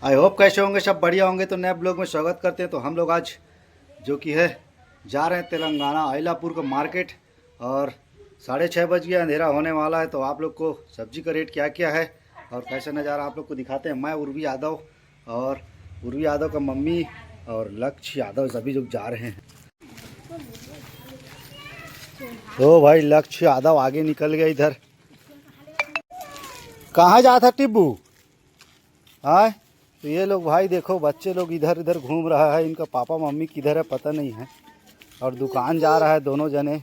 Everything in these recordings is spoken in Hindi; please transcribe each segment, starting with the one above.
आई होप कैसे होंगे, सब बढ़िया होंगे। तो नए ब्लॉग में स्वागत करते हैं। तो हम लोग आज जो कि है जा रहे हैं तेलंगाना आइलापुर का मार्केट, और 6:30 बज गया, अंधेरा होने वाला है। तो आप लोग को सब्जी का रेट क्या क्या है और कैसा नज़ारा आप लोग को दिखाते हैं। मैं उर्वी यादव और उर्वी यादव का मम्मी और लक्ष्य यादव सभी लोग जा रहे हैं। तो भाई लक्ष्य यादव आगे निकल गया। इधर कहाँ जा था टिब्बू? हाँ, तो ये लोग भाई देखो, बच्चे लोग इधर इधर घूम रहा है। इनका पापा मम्मी किधर है पता नहीं है, और दुकान जा रहा है दोनों जने।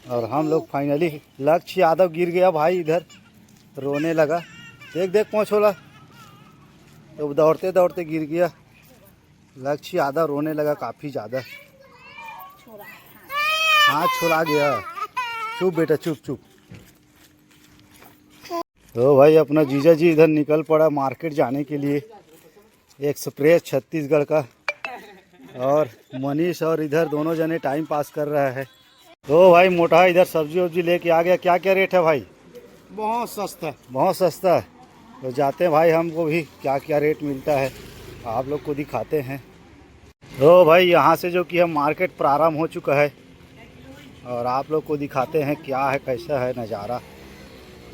और हम लोग फाइनली, लक्ष्य यादव गिर गया भाई, इधर रोने लगा। देख देख पहुँचोला, तो दौड़ते दौड़ते गिर गया। लक्ष्य यादव रोने लगा काफ़ी ज़्यादा, हाथ छुड़ा गया। चुप बेटा, चुप चुप। तो भाई अपना जीजा जी इधर निकल पड़ा मार्केट जाने के लिए, एक्सप्रेस छत्तीसगढ़ का। और मनीष और इधर दोनों जने टाइम पास कर रहा है। तो भाई मोटा इधर सब्जी वब्जी लेके आ गया। क्या क्या रेट है भाई? बहुत सस्ता, बहुत सस्ता है। तो जाते हैं भाई, हमको भी क्या क्या रेट मिलता है आप लोग को दिखाते हैं। तो भाई यहाँ से जो कि है मार्केट प्रारंभ हो चुका है, और आप लोग को दिखाते हैं क्या है कैसा है नज़ारा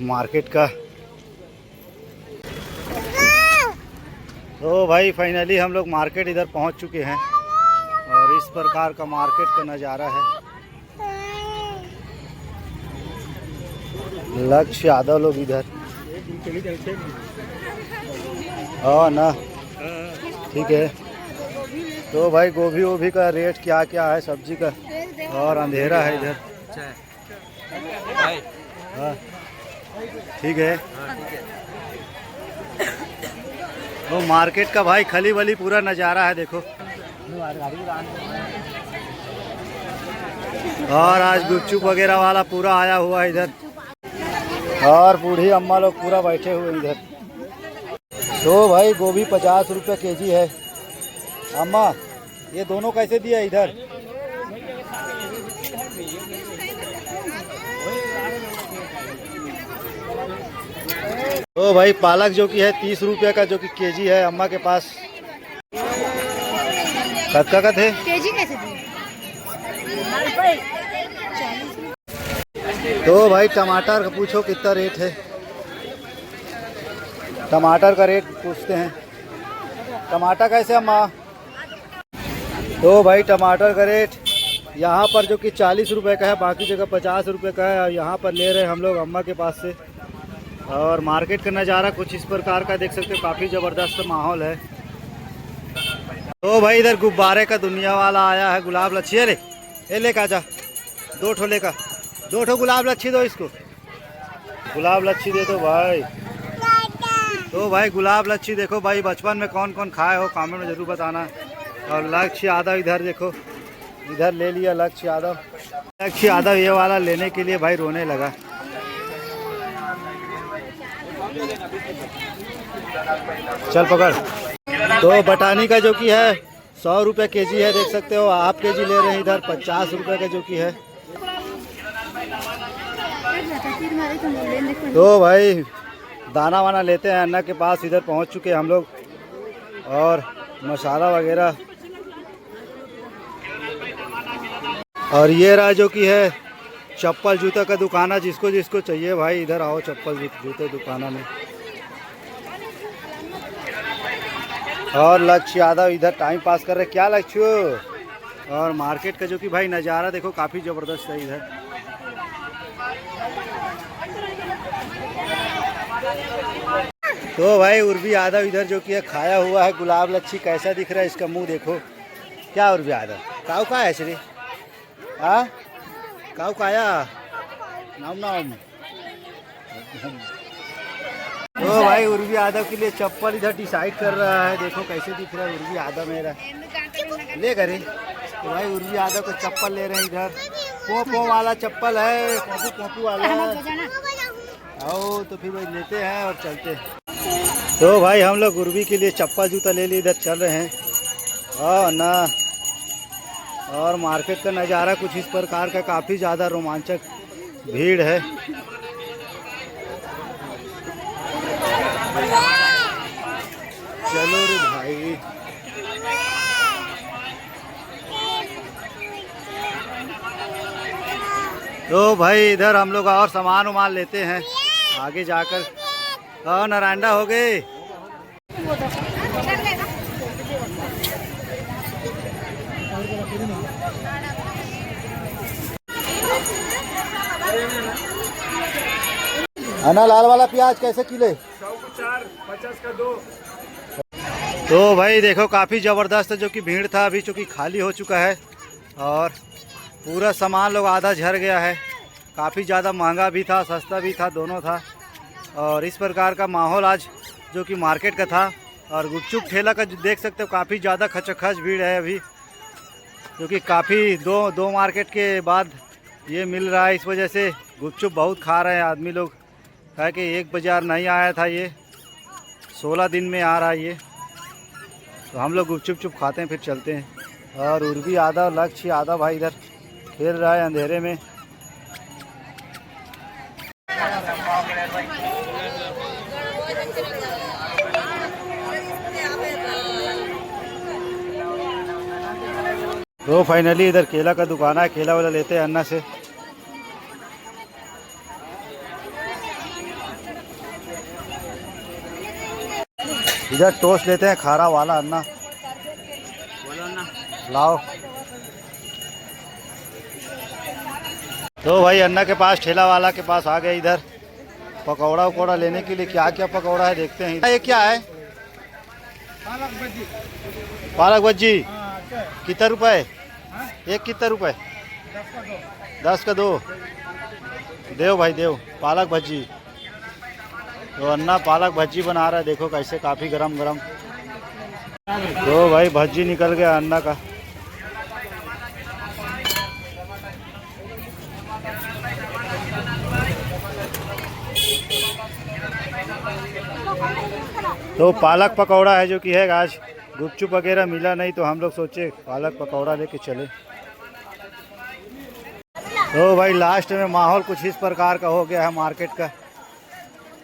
मार्केट का। तो भाई फाइनली हम लोग मार्केट इधर पहुंच चुके हैं, और इस प्रकार का मार्केट का नज़ारा है। लक्ष्य यादव लोग इधर, हाँ ना, ठीक है। तो भाई गोभी वोभी का रेट क्या क्या है सब्जी का, और अंधेरा है इधर। हाँ ठीक है। वो मार्केट का भाई खली वली पूरा नज़ारा है देखो। और आज गुपचुप वगैरह वाला पूरा आया हुआ है इधर, और बूढ़ी अम्मा लोग पूरा बैठे हुए इधर। तो भाई गोभी 50 रुपये केजी है। अम्मा ये दोनों कैसे दिया इधर? तो भाई पालक जो कि है 30 रुपये का जो कि केजी है अम्मा के पास। कद का है केजी कैसे दी? तो भाई टमाटर का पूछो कितना रेट है। टमाटर का रेट पूछते हैं। टमाटर कैसे अम्मा? तो भाई टमाटर का रेट यहाँ पर जो कि 40 रुपये का है, बाकी जगह 50 रुपये का है। और यहाँ पर ले रहे हैं हम लोग अम्मा के पास से। और मार्केट का नज़ारा कुछ इस प्रकार का देख सकते हो, काफ़ी ज़बरदस्त माहौल है। तो भाई इधर गुब्बारे का दुनिया वाला आया है। गुलाब लच्छी है, ले ले का जा, 2 ठो लेका, 2 ठो गुलाब लच्छी दो इसको, गुलाब लच्छी दे दो भाई। तो भाई गुलाब लच्छी देखो भाई, बचपन में कौन कौन खाए हो कमेंट में ज़रूर बताना। और लक्ष्य यादव इधर देखो, इधर ले लिया लक्ष्य यादव। लक्ष्य यादव ये वाला लेने के लिए भाई रोने लगा। चल पकड़। तो बटानी का जो कि है 100 रुपये केजी है, देख सकते हो। आप केजी ले रहे हैं इधर 50 रुपये का जो कि है। तो भाई दाना वाना लेते हैं अन्ना के पास, इधर पहुंच चुके हैं हम लोग। और मसाला वगैरह, और ये रहा जो कि है चप्पल जूता का दुकान है। जिसको जिसको चाहिए भाई इधर आओ, चप्पल जूते दुकाना में। और लक्ष्य यादव इधर टाइम पास कर रहे। क्या लक्ष्य? और मार्केट का जो कि भाई नज़ारा देखो काफ़ी ज़बरदस्त है इधर। तो भाई उर्वी यादव इधर जो कि है खाया हुआ है गुलाब लच्छी। कैसा दिख रहा है इसका मुंह देखो। क्या उर्वी यादव काऊ का है श्री? हाँ काऊ काया नाम नाम। तो भाई उर्वी यादव के लिए चप्पल इधर डिसाइड कर रहा है। देखो कैसे दिख रहा है उर्वी यादव मेरा, ले करे। तो भाई उर्वी यादव का चप्पल ले रहे हैं इधर। पोपो वाला चप्पल है, पोपू पोपू वाला। आओ तो फिर भाई लेते हैं और चलते हैं। तो भाई हम लोग उर्वी के लिए चप्पल जूता ले लिए, इधर चल रहे हैं। हाँ ना, और मार्केट का नज़ारा कुछ इस प्रकार का, काफ़ी ज़्यादा रोमांचक भीड़ है। तो भाई इधर हम लोग और सामान उमान लेते हैं आगे जाकर। और नारायणा हो गए। अन्ना लाल वाला प्याज कैसे किले? 450 का 2। तो भाई देखो काफ़ी ज़बरदस्त जो कि भीड़ था अभी चूँकि खाली हो चुका है और पूरा सामान लोग आधा झर गया है। काफ़ी ज़्यादा महंगा भी था, सस्ता भी था, दोनों था। और इस प्रकार का माहौल आज जो कि मार्केट का था। और गुपचुप ठेला का देख सकते हो काफ़ी ज़्यादा खचाखच भीड़ है अभी, क्योंकि काफ़ी दो मार्केट के बाद ये मिल रहा है। इस वजह से गुपचुप बहुत खा रहे हैं आदमी लोग। कहा कि एक बाजार नहीं आया था, ये 16 दिन में आ रहा है ये। तो हम लोग गुपचुप चुप खाते हैं फिर चलते हैं। और उर्वी आधा और लक्ष्य आधा भाई इधर खेल रहा है अंधेरे में। तो फाइनली इधर केला का दुकान है, केला वाला लेते हैं अन्ना से। इधर टोस्ट लेते हैं खारा वाला अन्ना, लाओ। तो भाई अन्ना के पास, ठेला वाला के पास आ गए इधर पकौड़ा उकौड़ा लेने के लिए। क्या क्या पकौड़ा है देखते हैं। ये क्या है? पालक भज्जी कितना रुपए? एक कितना रुपए? 10 का 2। देव भाई देव पालक भज्जी। तो अन्ना पालक भज्जी बना रहा है, देखो कैसे, काफ़ी गरम गरम। तो भाई भज्जी निकल गया अन्ना का। तो पालक पकौड़ा है जो कि है। आज गुपचुप वगैरह मिला नहीं तो हम लोग सोचे पालक पकौड़ा लेके चले। तो भाई लास्ट में माहौल कुछ इस प्रकार का हो गया है मार्केट का।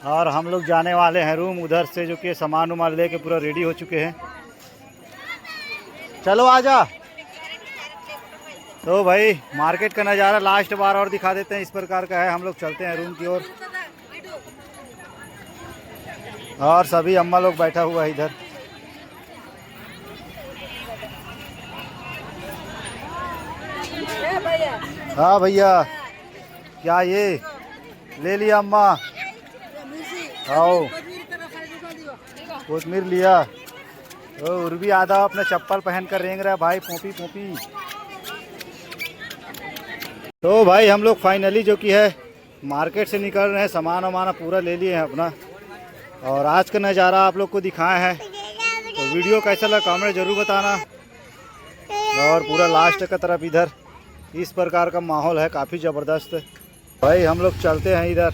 और हम लोग जाने वाले हैं रूम, उधर से जो कि सामान उमान लेके पूरा रेडी हो चुके हैं। चलो आजा। तो भाई मार्केट का नज़ारा लास्ट बार और दिखा देते हैं, इस प्रकार का है। हम लोग चलते हैं रूम की ओर। और सभी अम्मा लोग बैठा हुआ है इधर। हाँ भैया, क्या ये ले लिया अम्मा? आओ कोतमीर लिया। तो उर्वी आधा अपने चप्पल पहन कर रेंग रहा है भाई, पोपी पोपी। तो भाई हम लोग फाइनली जो कि है मार्केट से निकल रहे हैं, सामान वामान पूरा ले लिए हैं अपना। और आज का नज़ारा आप लोग को दिखाए हैं। तो वीडियो कैसा लगा कमेंट जरूर बताना। और पूरा लास्ट की तरफ इधर इस प्रकार का माहौल है, काफ़ी ज़बरदस्त। भाई हम लोग चलते हैं इधर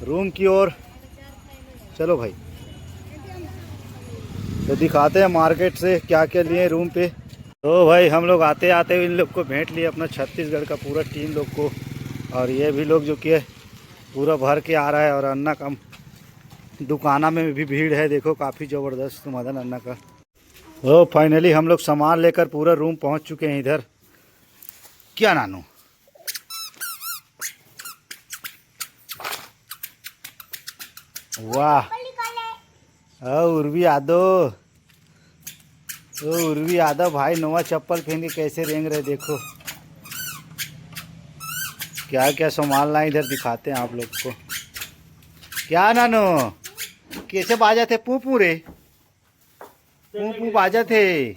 रूम की ओर। चलो भाई, तो दिखाते हैं मार्केट से क्या क्या लिए रूम पे। तो भाई हम लोग आते आते इन लोग को भेंट लिए, अपना छत्तीसगढ़ का पूरा टीम लोग को। और ये भी लोग जो कि है पूरा भर के आ रहा है। और अन्ना का दुकाना में भी भीड़ है, देखो काफ़ी ज़बरदस्त मदन अन्ना का। तो फाइनली हम लोग सामान लेकर पूरा रूम पहुंच चुके हैं इधर। क्या नानू? वाह, उर्वी यादव। तो उर्वी यादव भाई नवा चप्पल पहन के कैसे रेंग रहे, देखो क्या क्या सामान लाए इधर, दिखाते हैं आप लोग को। क्या नानो कैसे बाजा थे? पू रे पू बाजा थे।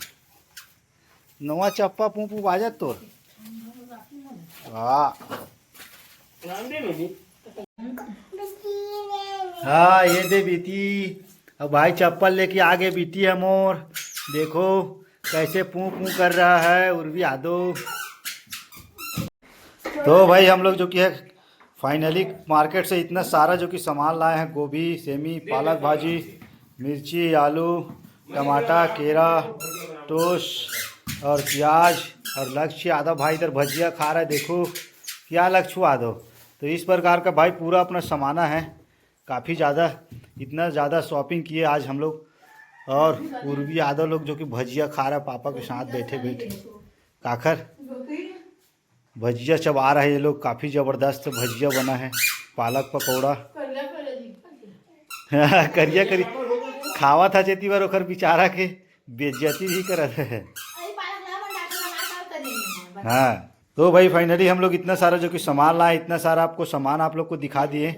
नवा चप्पा पू बाजा तो। हाँ ये दे बीती। अब भाई चप्पल लेके आगे बीती है मोर, देखो कैसे पू कर रहा है उर्वी यादव। तो भाई हम लोग जो कि है फाइनली मार्केट से इतना सारा जो कि सामान लाए हैं, गोभी, सेमी, पालक भाजी, मिर्ची, आलू, टमाटर, केरा, टोस्ट और प्याज। और लक्ष्य यादव भाई इधर भजिया खा रहा है, देखो क्या लक्ष्य यादव। तो इस प्रकार का भाई पूरा अपना सामाना है, काफ़ी ज़्यादा, इतना ज़्यादा शॉपिंग किए आज हम लोग। और उर्वी यादव लोग जो कि भजिया खा रहा है पापा के साथ बैठे बैठे। काखर भजिया चबा रहे हैं ये लोग, काफ़ी ज़बरदस्त भजिया बना है, पालक पकौड़ा करिया करी खावा था चेती बार ओकर बेचारा के बेइज्जती भी करत है। हाँ तो भाई फाइनली हम लोग इतना सारा जो कि सामान लाए, इतना सारा आपको सामान आप लोग को दिखा दिए।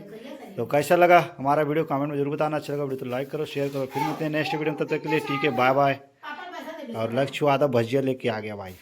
तो कैसा लगा हमारा वीडियो कमेंट में जरूर बताना। अच्छा लगा वीडियो तो लाइक करो, शेयर करो। फिर मिलते हैं नेक्स्ट वीडियो में, तब तक के लिए ठीक है, बाय बाय। और लक्ष्य आधा भजिया लेके आ गया भाई।